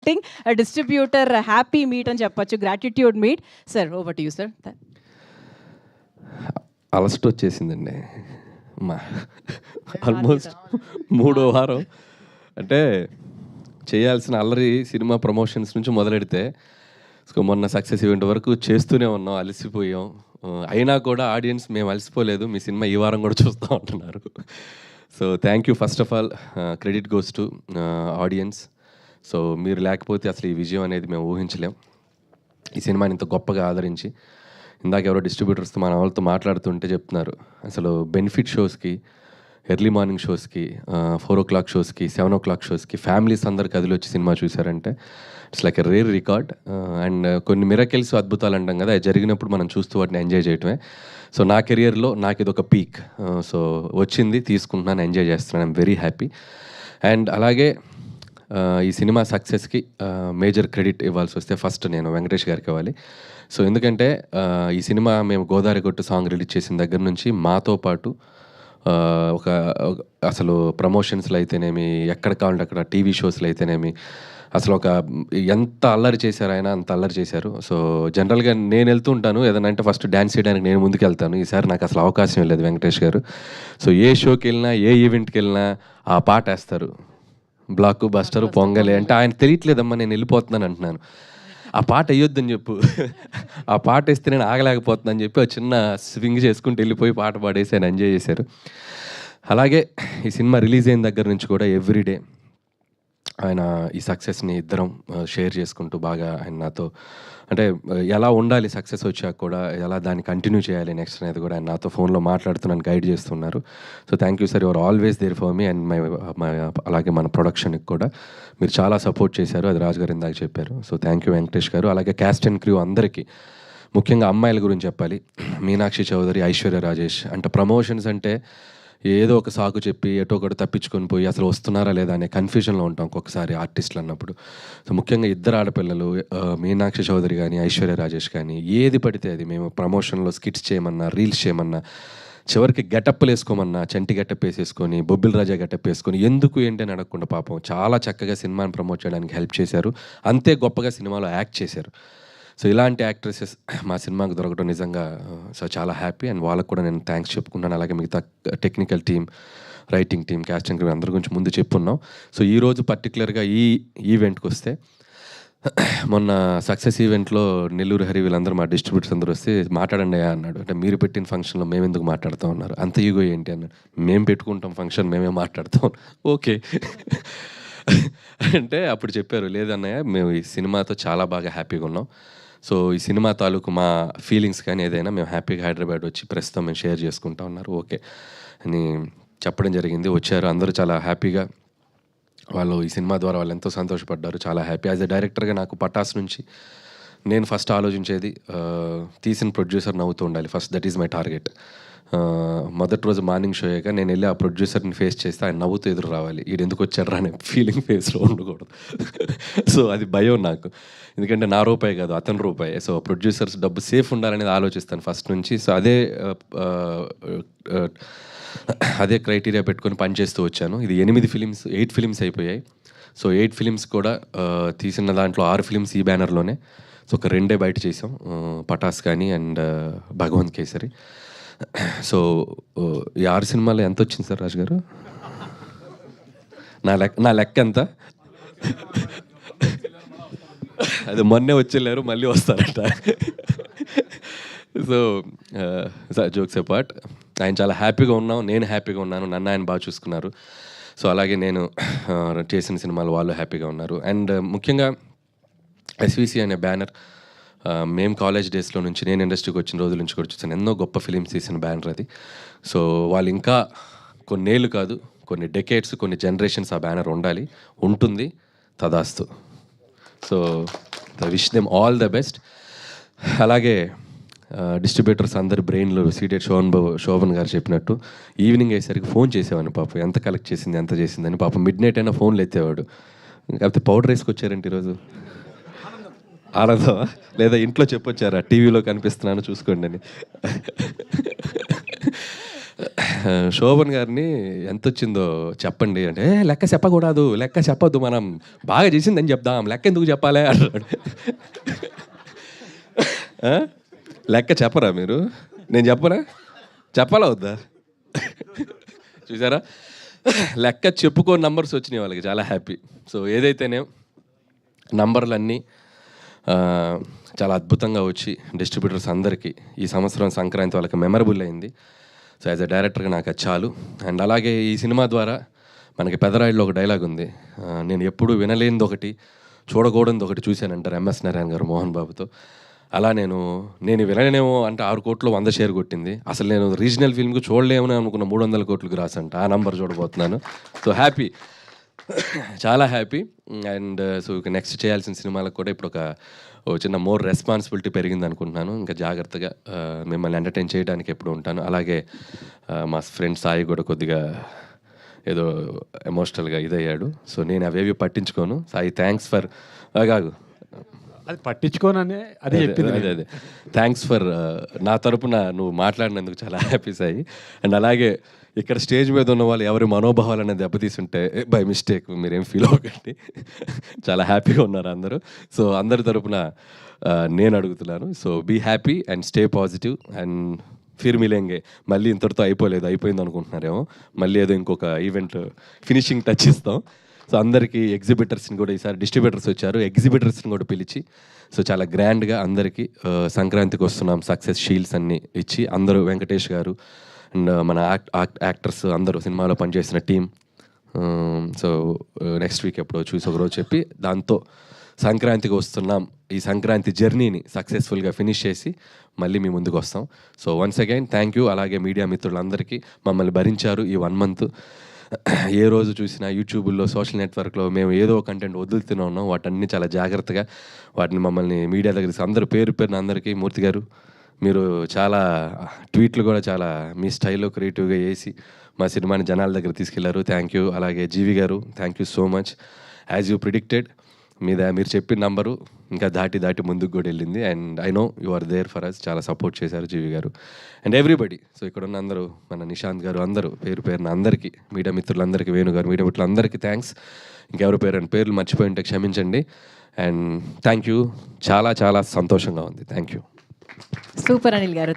Selecting distributor happy meet అని చెప్పొచ్చు, gratitude meet. Sir over to you sir. అలస్ట్ వచ్చేసిందండి మా ఆల్మోస్ట్ 3వ వారం. అంటే చేయాల్సిన అల్లరి సినిమా ప్రమోషన్స్ నుంచి మొదలెడితే మొన్న సక్సెస్ ఈవెంట్ వరకు చేస్తూనే ఉన్నాం, అలసిపోయాం. అయినా కూడా ఆడియన్స్ మేము అలసిపోలేదు, మీ సినిమా ఈ వారం కూడా చూస్తూ ఉంటున్నారు. So thank you first of all, credit goes to audience. So మీరు లేకపోతే అసలు ఈ విజయం అనేది మేము ఊహించలేం. ఈ సినిమాని ఇంత గొప్పగా ఆదరించి, ఇందాక ఎవరో డిస్ట్రిబ్యూటర్స్తో మన వాళ్ళతో మాట్లాడుతుంటే చెప్తున్నారు, అసలు బెనిఫిట్ షోస్కి, ఎర్లీ మార్నింగ్ షోస్కి, 4 o'clock షోస్కి, 7 o'clock షోస్కి ఫ్యామిలీస్ అందరు కదిలి వచ్చి సినిమా చూసారంటే it's like a rare record. And కొన్ని మిరకిల్స్, అద్భుతాలు అంటాం కదా, అది జరిగినప్పుడు మనం చూస్తూ వాటిని ఎంజాయ్ చేయటమే. సో నా కెరియర్లో నాకు ఇది ఒక పీక్. సో వచ్చింది, తీసుకుంటున్నాను, ఎంజాయ్ చేస్తున్నాను, ఐఎమ్ వెరీ హ్యాపీ. అండ్ అలాగే ఈ సినిమా సక్సెస్కి మేజర్ క్రెడిట్ ఇవ్వాల్సి వస్తే ఫస్ట్ నేను వెంకటేష్ గారికి ఇవ్వాలి. సో ఎందుకంటే ఈ సినిమా మేము గోదావరి కొట్టు సాంగ్ రిలీజ్ చేసిన దగ్గర నుంచి మాతో పాటు అసలు ప్రమోషన్స్లో అయితేనేమి, ఎక్కడ కావాలంటే అక్కడ టీవీ షోస్లో అయితేనేమి, అసలు ఎంత అల్లరి చేశారు ఆయన, అంత అల్లరి చేశారు. సో జనరల్గా నేను వెళ్తూ ఉంటాను ఏదైనా అంటే ఫస్ట్ డ్యాన్స్ చేయడానికి నేను ముందుకు వెళ్తాను. ఈసారి నాకు అసలు అవకాశం లేదు వెంకటేష్ గారు. సో ఏ షోకి వెళ్ళినా, ఏ ఈవెంట్కి వెళ్ళినా ఆ పాట వేస్తారు, బ్లాక్ బస్టరు, పొంగలే అంటే ఆయన తెలియట్లేదమ్మా నేను వెళ్ళిపోతున్నాను అంటున్నాను. ఆ పాట వేయొద్దని చెప్పు, ఆ పాట వేస్తే నేను ఆగలేకపోతున్నాను చెప్పి చిన్న స్వింగ్ చేసుకుంటూ వెళ్ళిపోయి పాట పాడేసి ఆయన ఎంజాయ్ చేశారు. అలాగే ఈ సినిమా రిలీజ్ అయిన దగ్గర నుంచి కూడా ఎవ్రీడే ఆయన ఈ సక్సెస్ని ఇద్దరం షేర్ చేసుకుంటూ బాగా ఆయన నాతో అంటే ఎలా ఉండాలి సక్సెస్ వచ్చాక కూడా, ఎలా దాన్ని కంటిన్యూ చేయాలి నెక్స్ట్ అనేది కూడా ఆయన నాతో ఫోన్లో మాట్లాడుతూ నన్ను గైడ్ చేస్తున్నారు. So thank you sir, your always there for me and అలాగే మన ప్రొడక్షన్కి కూడా మీరు చాలా సపోర్ట్ చేశారు, అది రాజు గారు ఇందాక చెప్పారు. సో థ్యాంక్ యూ వెంకటేష్ గారు. అలాగే క్యాస్ట్ అండ్ క్రూ అందరికీ, ముఖ్యంగా అమ్మాయిల గురించి చెప్పాలి. మీనాక్షి చౌదరి, ఐశ్వర్య రాజేష్. అంటే ప్రమోషన్స్ అంటే ఏదో ఒక సాకు చెప్పి ఎటో ఒకటి తప్పించుకొని పోయి అసలు వస్తున్నారా లేదా అనే కన్ఫ్యూజన్లో ఉంటాం ఒక్కొక్కసారి ఆర్టిస్టులు అన్నప్పుడు. సో ముఖ్యంగా ఇద్దరు ఆడపిల్లలు, మీనాక్షి చౌదరి కానీ ఐశ్వర్య రాజేష్ కానీ, ఏది పడితే అది మేము ప్రమోషన్లో స్కిట్స్ చేయమన్నా, రీల్స్ చేయమన్నా, చివరికి గెటప్లు వేసుకోమన్నా చంటి గెటప్ వేసేసుకొని, బొబ్బిల్ రాజా గెటప్ వేసుకొని, ఎందుకు ఏంటి అని అడగకుండా పాపం చాలా చక్కగా సినిమాని ప్రమోట్ చేయడానికి హెల్ప్ చేశారు. అంతే గొప్పగా సినిమాలో యాక్ట్ చేశారు. సో ఇలాంటి యాక్ట్రెసెస్ మా సినిమాకు దొరకడం నిజంగా సో చాలా హ్యాపీ. అండ్ వాళ్ళకు కూడా నేను థ్యాంక్స్ చెప్పుకున్నాను. అలాగే మిగతా technical team, writing team, caste and crew అందరి గురించి ముందు చెప్పున్నాం. సో ఈరోజు పర్టికులర్గా ఈ ఈవెంట్కి వస్తే, మొన్న సక్సెస్ ఈవెంట్లో నెల్లూరు హరి వీళ్ళందరూ మా డిస్ట్రిబ్యూటర్స్ అందరూ వస్తే మాట్లాడండి అన్నాడు. అంటే మీరు పెట్టిన ఫంక్షన్లో మేము ఎందుకు మాట్లాడుతూ ఉన్నారు, అంత ఈగో ఏంటి అన్నాడు. మేము పెట్టుకుంటాం ఫంక్షన్, మేమే మాట్లాడతాం. ఓకే అంటే అప్పుడు చెప్పారు, లేదన్నయ్య మేము ఈ సినిమాతో చాలా బాగా హ్యాపీగా ఉన్నాం. సో ఈ సినిమా తాలూకు మా ఫీలింగ్స్ కానీ ఏదైనా మేము హ్యాపీగా హైదరాబాద్ వచ్చి ప్రస్తుతం మేము షేర్ చేసుకుంటా ఉన్నారు ఓకే అని చెప్పడం జరిగింది. వచ్చారు అందరూ చాలా హ్యాపీగా, వాళ్ళు ఈ సినిమా ద్వారా వాళ్ళు ఎంతో సంతోషపడ్డారు, చాలా హ్యాపీ. యాజ్ ఎ డైరెక్టర్గా నాకు పటాస్ నుంచి నేను ఫస్ట్ ఆలోచించేది తీసిన ప్రొడ్యూసర్ నవ్వుతూ ఉండాలి first, that is my target. మొదటి రోజు మార్నింగ్ షో అయ్యాక నేను వెళ్ళి ఆ ప్రొడ్యూసర్ని ఫేస్ చేస్తే ఆయన నవ్వుతూ ఎదురు రావాలి, వీడు ఎందుకు వచ్చారా అనే ఫీలింగ్ ఫేస్లో ఉండకూడదు. సో అది భయం నాకు, ఎందుకంటే నా రూపాయి కాదు అతని రూపాయి. సో ప్రొడ్యూసర్స్ డబ్బు సేఫ్ ఉండాలనేది ఆలోచిస్తాను ఫస్ట్ నుంచి. సో అదే క్రైటీరియా పెట్టుకొని పనిచేస్తూ వచ్చాను. ఇది 8 ఫిలిమ్స్ అయిపోయాయి. సో 8 ఫిలిమ్స్ కూడా తీసిన దాంట్లో 6 ఫిలిమ్స్ ఈ బ్యానర్లోనే. సో ఒక 2 బయట చేసాం, పటాస్ కానీ అండ్ భగవంత్ కేసరి. సో ఈ 6 సినిమాలో ఎంత వచ్చింది సార్ రాజు గారు? నా లెక్క ఎంత? అది మొన్నే వచ్చేళ్ళారు, మళ్ళీ వస్తారట. సో జోక్స్ అపార్ట్, ఆయన చాలా హ్యాపీగా ఉన్నాం, నేను హ్యాపీగా ఉన్నాను, నన్ను ఆయన బాగా చూసుకున్నారు. సో అలాగే నేను చేసిన సినిమాలు వాళ్ళు హ్యాపీగా ఉన్నారు. అండ్ ముఖ్యంగా ఎస్విసి అనే బ్యానర్ మేము కాలేజ్ డేస్లో నుంచి, నేను ఇండస్ట్రీకి వచ్చిన రోజుల నుంచి కూడా చూసాను, ఎన్నో గొప్ప ఫిలిమ్స్ తీసిన బ్యానర్ అది. సో వాళ్ళు ఇంకా కొన్నేళ్ళు కాదు, కొన్ని డెకేడ్స్, కొన్ని జనరేషన్స్ ఆ బ్యానర్ ఉండాలి, ఉంటుంది, తదాస్తు. So wish them all the best. అలాగే డిస్ట్రిబ్యూటర్స్ అందరి బ్రెయిన్లో సీటెడ్ శోభన్ గారు చెప్పినట్టు ఈవినింగ్ అయ్యేసరికి ఫోన్ చేసేవాడిని, పాపం ఎంత కలెక్ట్ చేసింది, ఎంత చేసిందని. పాపం మిడ్ నైట్ అయినా ఫోన్లు ఎత్తేవాడు. కాకపోతే పౌడర్ వేసుకొచ్చారంటే ఈరోజు ఆనందమా, లేదా ఇంట్లో చెప్పొచ్చారా టీవీలో కనిపిస్తున్నాను చూసుకోండి అని. శోభన్ గారిని ఎంత వచ్చిందో చెప్పండి అంటే, లెక్క చెప్పకూడదు, లెక్క చెప్పొద్దు, మనం బాగా చేసిందని చెప్దాం, లెక్క ఎందుకు చెప్పాలి అన్నాడు. ఆ? లెక్క చెప్పరా మీరు? నేను చెప్పరా? చెప్పాలా వద్దా? చూసారా, లెక్క చెప్పుకోని నంబర్స్ వచ్చినాయి వాళ్ళకి, చాలా హ్యాపీ. సో ఏదైతేనే నంబర్లన్నీ చాలా అద్భుతంగా వచ్చి డిస్ట్రిబ్యూటర్స్ అందరికీ ఈ సంవత్సరం సంక్రాంతి వాళ్ళకి మెమరబుల్ అయింది. సో యాజ్ అ డైరెక్టర్గా నాకు అది చాలు. అండ్ అలాగే ఈ సినిమా ద్వారా మనకి పెదరాయిలో ఒక డైలాగ్ ఉంది, నేను ఎప్పుడు వినలేనిది ఒకటి, చూడకూడనిది ఒకటి చూశానంటారు ఎంఎస్ నారాయణ గారు మోహన్ బాబుతో. అలా నేను వినలేనేమో అంటే 6 కోట్లు 100 షేర్ కొట్టింది. అసలు నేను రీజనల్ ఫిల్మ్కి చూడలేమని అనుకున్న 300 కోట్లకు రాసంట. ఆ నంబర్ చూడబోతున్నాను. సో హ్యాపీ, చాలా హ్యాపీ. అండ్ సో ఇక నెక్స్ట్ చేయాల్సిన సినిమాలకు కూడా ఇప్పుడు ఓ చిన్న మోర్ రెస్పాన్సిబిలిటీ పెరిగింది అనుకుంటున్నాను. ఇంకా జాగ్రత్తగా మిమ్మల్ని ఎంటర్టైన్ చేయడానికి ఎప్పుడు ఉంటాను. అలాగే మా ఫ్రెండ్ సాయి కూడా కొద్దిగా ఏదో ఎమోషనల్గా ఇదయ్యాడు. సో నేను అవేవి పట్టించుకోను. సాయి థ్యాంక్స్ ఫర్ కాదు అది పట్టించుకోననే అదే చెప్పింది. అదే థ్యాంక్స్ ఫర్ నా తరపున నువ్వు మాట్లాడినందుకు చాలా హ్యాపీ సాయి. అండ్ అలాగే ఇక్కడ స్టేజ్ మీద ఉన్న వాళ్ళు ఎవరి మనోభావాలు అనేది దెబ్బతీస్తుంటే బై మిస్టేక్ మీరేం ఫీల్ అవ్వకండి. చాలా హ్యాపీగా ఉన్నారు అందరూ. సో అందరి తరపున నేను అడుగుతున్నాను. So be happy and stay positive and ఫిర్ మిలేంగే. మళ్ళీ ఇంతటితో అయిపోయింది అనుకుంటున్నారేమో, మళ్ళీ ఏదో ఇంకొక ఈవెంట్ ఫినిషింగ్ టచ్ ఇస్తాం. సో అందరికీ ఎగ్జిబిటర్స్ని కూడా, ఈసారి డిస్ట్రిబ్యూటర్స్ వచ్చారు, ఎగ్జిబిటర్స్ని కూడా పిలిచి సో చాలా గ్రాండ్గా అందరికీ సంక్రాంతికి వస్తున్నాం సక్సెస్ షీల్డ్స్ అన్నీ ఇచ్చి, అందరూ వెంకటేష్ గారు అండ్ మన యాక్టర్స్ అందరూ సినిమాలో పనిచేసిన టీం. సో నెక్స్ట్ వీక్ ఎప్పుడో చూసి ఒకరోజు చెప్పి దాంతో సంక్రాంతికి వస్తున్నాం, ఈ సంక్రాంతి జర్నీని సక్సెస్ఫుల్గా ఫినిష్ చేసి మళ్ళీ మీ ముందుకు వస్తాం. So once again thank you. అలాగే మీడియా మిత్రులందరికీ మమ్మల్ని భరించారు ఈ 1 month. ఏ రోజు చూసినా యూట్యూబ్లో సోషల్ నెట్వర్క్లో మేము ఏదో కంటెంట్ వదులుతూనే ఉన్నాం. వాటన్ని చాలా జాగ్రత్తగా వాటిని మమ్మల్ని మీడియా దగ్గర అందరూ పేరున అందరికీ, మూర్తి గారు మీరు చాలా ట్వీట్లు కూడా చాలా మీ స్టైల్లో క్రియేటివ్గా వేసి మా సినిమాని జనాల దగ్గర తీసుకెళ్లారు. Thank you. అలాగే జీవి గారు thank you so much. As you predicted మీరు చెప్పిన నంబరు ఇంకా దాటి ముందుకు కూడా వెళ్ళింది. And I know you are there for us. చాలా సపోర్ట్ చేశారు జీవి గారు అండ్ ఎవ్రీబడి. సో ఇక్కడ ఉన్న అందరూ, మన నిశాంత్ గారు, అందరూ పేరున అందరికీ, మీడియా మిత్రులందరికీ, వేణు గారు, మీడియా మిత్రులందరికీ థ్యాంక్స్. ఇంకెవరు పేర్లు మర్చిపోయి ఉంటే క్షమించండి. And thank you. చాలా చాలా సంతోషంగా ఉంది. Thank you. సూపర్ అనిల్ గారు.